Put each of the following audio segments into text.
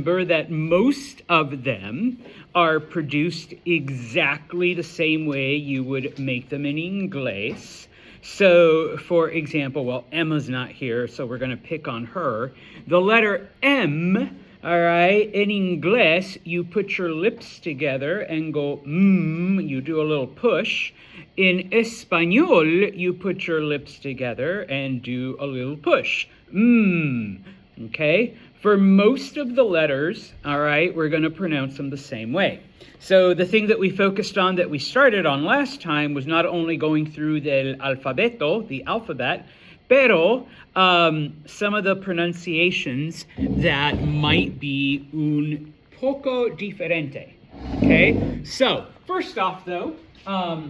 Remember that most of them are produced exactly the same way you would make them in English. So, for example, well, Emma's not here, so we're going to pick on her. The letter M, all right, in English, you put your lips together and go, you do a little push. In Espanol, you put your lips together and do a little push. Okay? For most of the letters, all right, we're going to pronounce them the same way. So the thing that we focused on, that we started on last time, was not only going through the alfabeto, the alphabet, pero some of the pronunciations that might be un poco diferente. Okay? So, first off, though, I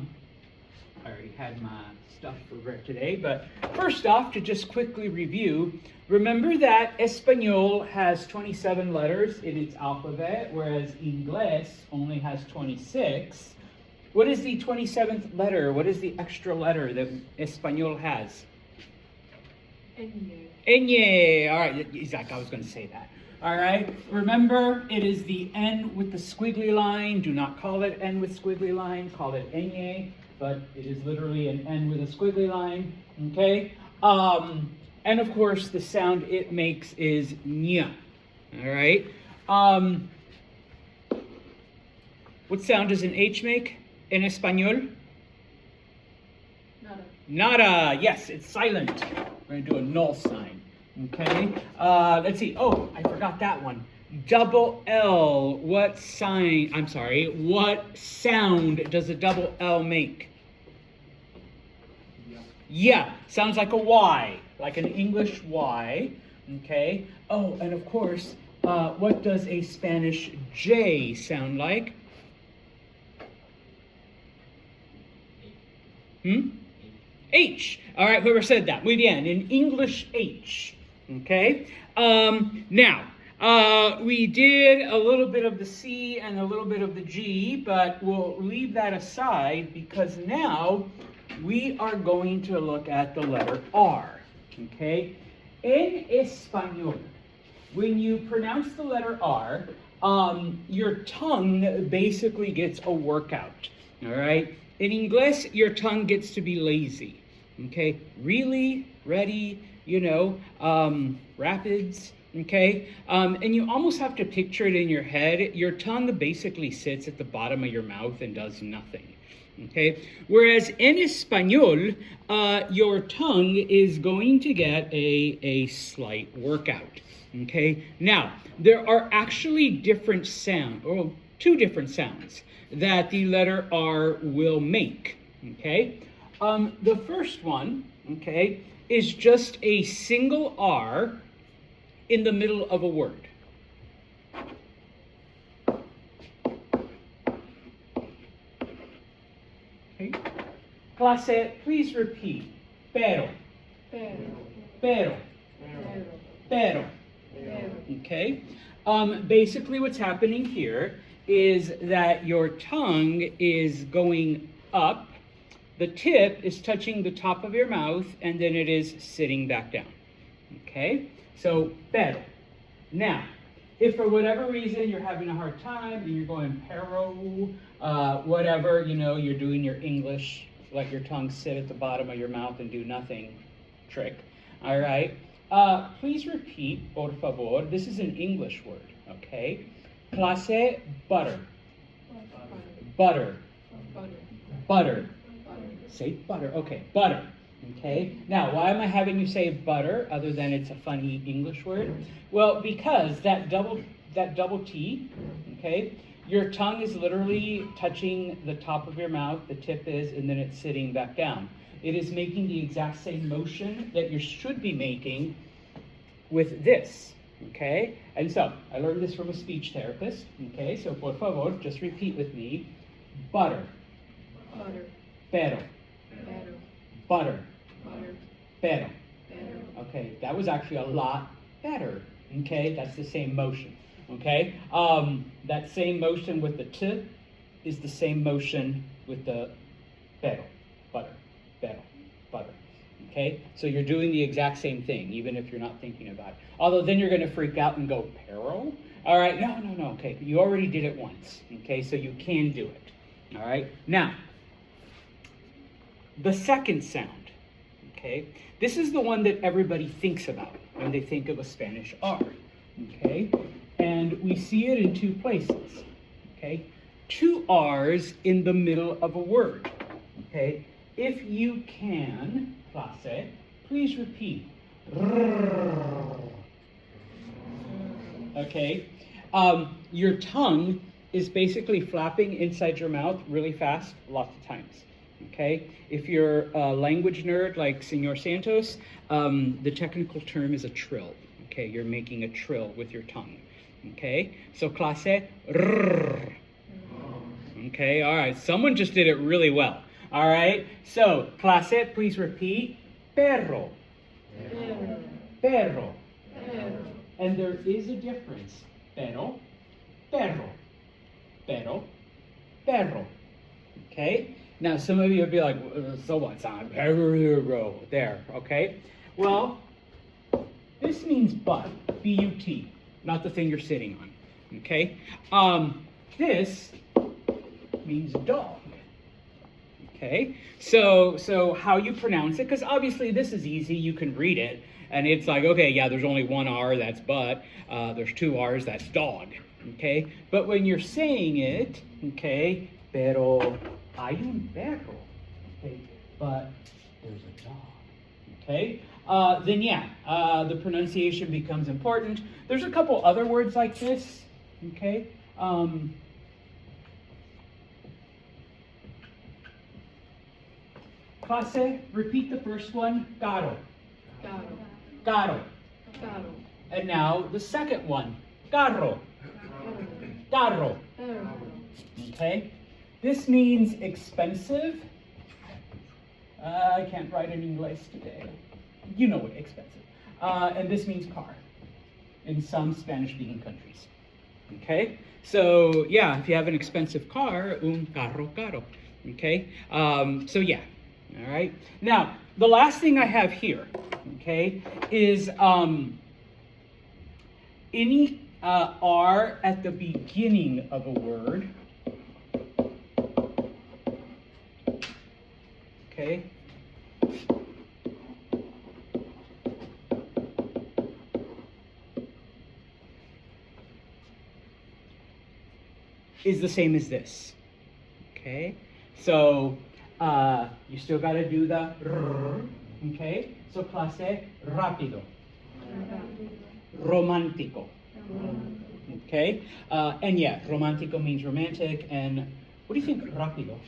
already had my stuff for today, but first off, to just quickly review, remember that Espanol has 27 letters in its alphabet, whereas English only has 26. What is the 27th letter? What is the extra letter that Espanol has? Ñ. All right, Isaac, I was going to say that. All right, remember, it is the N with the squiggly line. Do not call it N with squiggly line. Call it Ñ. But it is literally an N with a squiggly line, okay? And of course, the sound it makes is ñ, all right? What sound does an H make in Espanol? Nada. Nada, yes, it's silent. We're gonna do a null sign, okay? Let's see, oh, I forgot that one. Double L, what sound does a double L make? Yeah, sounds like a Y, like an English Y, okay? Oh, and of course, what does a Spanish J sound like? H. All right, whoever said that. Muy bien, in English H, okay? Now, we did a little bit of the C and a little bit of the G, but we'll leave that aside because now we are going to look at the letter R, okay? In Espanol, when you pronounce the letter R, your tongue basically gets a workout, all right? In English, your tongue gets to be lazy, okay? Really, ready, rapids, okay? And you almost have to picture it in your head. Your tongue basically sits at the bottom of your mouth and does nothing. Okay, whereas in Espanol, your tongue is going to get a slight workout. Okay, now there are actually two different sounds that the letter R will make. Okay, the first one, okay, is just a single R in the middle of a word. Clase, please repeat. Pero. Okay. Basically what's happening here is that your tongue is going up, the tip is touching the top of your mouth, and then it is sitting back down. Okay? So, pero. Now, if for whatever reason you're having a hard time and you're going pero, whatever, you're doing your English, let your tongue sit at the bottom of your mouth and do nothing trick, all right? Please repeat, por favor. This is an English word, okay? Clase, butter. Butter. Butter. Say butter, okay, butter. Okay, now why am I having you say butter other than it's a funny English word? Well, because that double T, okay, your tongue is literally touching the top of your mouth, the tip is, and then it's sitting back down. It is making the exact same motion that you should be making with this, okay? And so, I learned this from a speech therapist, okay? So, por favor, just repeat with me. Butter. Butter. Pero. Pero. Butter. Butter. Pero. Pero. Okay, that was actually a lot better, okay? That's the same motion, okay? That same motion with the t is the same motion with the pero. Butter. Pero. Butter. Okay, so you're doing the exact same thing, even if you're not thinking about it. Although then you're going to freak out and go pero, All right, no, okay, you already did it once, okay, so you can do it. All right, now, the second sound, okay, this is the one that everybody thinks about when they think of a Spanish R, okay, and we see it in two places, okay, two R's in the middle of a word, okay. If you can, clase, please repeat. Okay, your tongue is basically flapping inside your mouth really fast, lots of times. Okay, if you're a language nerd like Senor Santos, the technical term is a trill. Okay, you're making a trill with your tongue. Okay, so clase, rrr. Okay, all right, someone just did it really well. All right, so clase, please repeat. Perro. Perro. Perro. Perro. And there is a difference. Pero, perro. Pero, perro. Okay? Now, some of you would be like, so what, son? Perro. There, okay? Well, this means but. B-U-T. Not the thing you're sitting on. Okay? This means dog. Okay? So how you pronounce it, because obviously this is easy, you can read it. And it's like, okay, yeah, there's only one R, that's but. There's two R's, that's dog. Okay? But when you're saying it, okay, pero hay un perro. Okay? But there's a dog. Okay? Then yeah, the pronunciation becomes important. There's a couple other words like this. Okay? Clase, repeat the first one. Caro. Caro. Caro. Caro. And now the second one, carro, carro, Perro. okay? This means expensive. I can't write in English today. You know what expensive. And this means car in some Spanish-speaking countries, okay? So yeah, if you have an expensive car, un carro caro, okay? So yeah, all right? Now, the last thing I have here, okay, is any R at the beginning of a word, okay, is the same as this, okay? So you still got to do the rrr, okay? So clase, rápido, romántico, okay? And yeah, romántico means romantic, and what do you think rápido?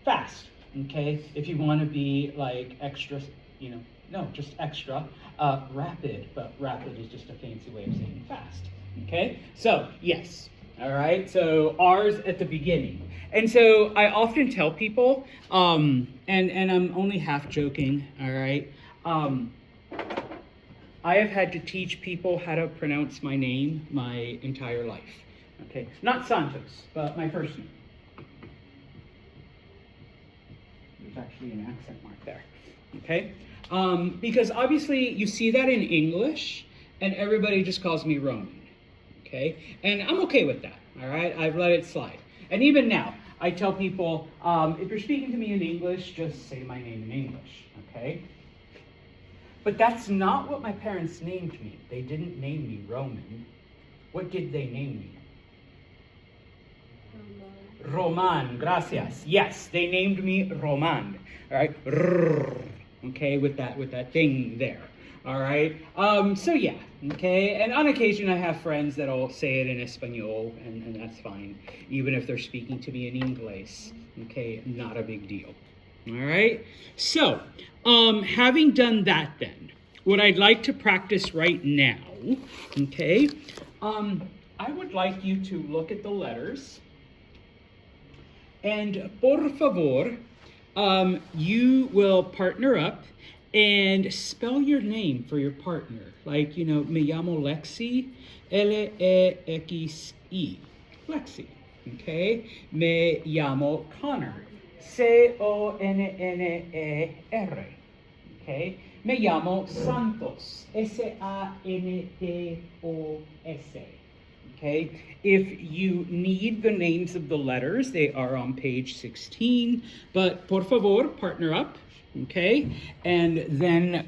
Fast, okay? If you want to be like extra, you know, no, just extra, rapid, but rapid is just a fancy way of saying fast, okay? So, yes, all right, so R's at the beginning. And so I often tell people, and I'm only half joking, all right? I have had to teach people how to pronounce my name my entire life, okay? Not Santos, but my first name. There's actually an accent mark there, okay? Because obviously you see that in English, and everybody just calls me Roman, okay? And I'm okay with that, all right? I've let it slide. And even now, I tell people, if you're speaking to me in English, just say my name in English, okay? But that's not what my parents named me. They didn't name me Roman. What did they name me? Roman, gracias. Yes, they named me Roman. All right, okay, with that thing there. All right. So yeah. Okay. And on occasion, I have friends that'll say it in Espanol, and that's fine, even if they're speaking to me in English. Okay, not a big deal. All right. So, having done that, then, what I'd like to practice right now. Okay. I would like you to look at the letters. And por favor, you will partner up and spell your name for your partner. Like, you know, me llamo Lexi, L-E-X-I, Lexi, okay? Me llamo Connor, C-O-N-N-E-R, okay? Me llamo Santos. Santos. Okay, if you need the names of the letters, they are on page 16. But por favor, partner up. Okay, and then